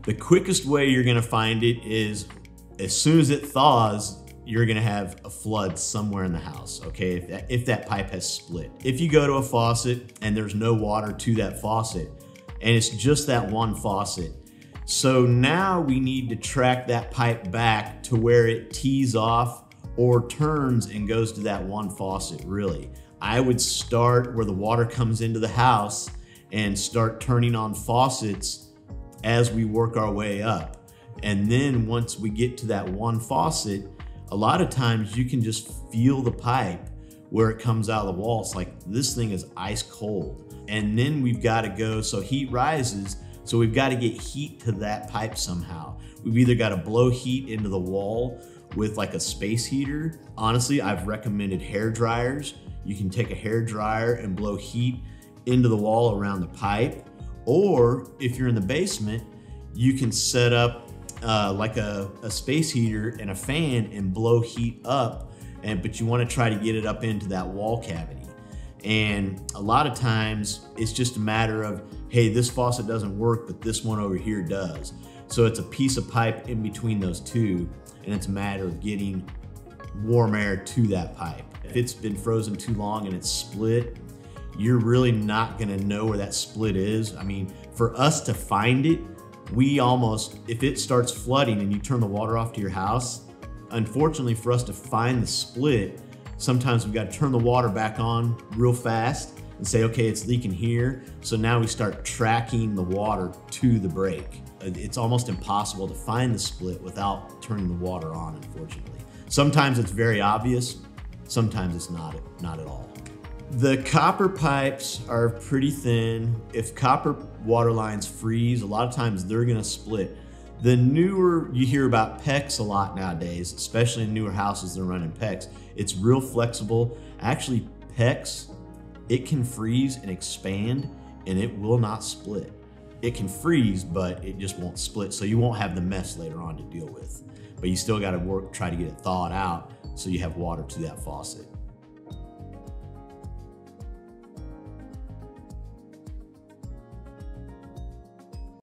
The quickest way you're gonna find it is as soon as it thaws, you're gonna have a flood somewhere in the house, okay? If that pipe has split. If you go to a faucet and there's no water to that faucet, and it's just that one faucet, so now we need to track that pipe back to where it tees off or turns and goes to that one faucet, really. I would start where the water comes into the house and start turning on faucets as we work our way up. And then once we get to that one faucet, a lot of times you can just feel the pipe where it comes out of the wall. It's like, this thing is ice cold. And then we've got to go, so heat rises, so we've got to get heat to that pipe somehow. We've either got to blow heat into the wall with like a space heater. Honestly, I've recommended hair dryers. You can take a hair dryer and blow heat into the wall around the pipe. Or if you're in the basement, you can set up like a space heater and a fan and blow heat up, but you want to try to get it up into that wall cavity. And a lot of times it's just a matter of, hey, this faucet doesn't work, but this one over here does. So it's a piece of pipe in between those two, and it's a matter of getting warm air to that pipe. If it's been frozen too long and it's split, you're really not gonna know where that split is. I mean, for us to find it, if it starts flooding and you turn the water off to your house, unfortunately for us to find the split, sometimes we've got to turn the water back on real fast and say, okay, it's leaking here. So now we start tracking the water to the break. It's almost impossible to find the split without turning the water on, unfortunately. Sometimes it's very obvious, sometimes it's not at all. The copper pipes are pretty thin. If copper water lines freeze, a lot of times they're gonna split. The newer, you hear about PEX a lot nowadays, especially in newer houses that are running PEX. It's real flexible. Actually, PEX, it can freeze and expand and it will not split. It can freeze, but it just won't split, so you won't have the mess later on to deal with. But you still gotta try to get it thawed out so you have water to that faucet.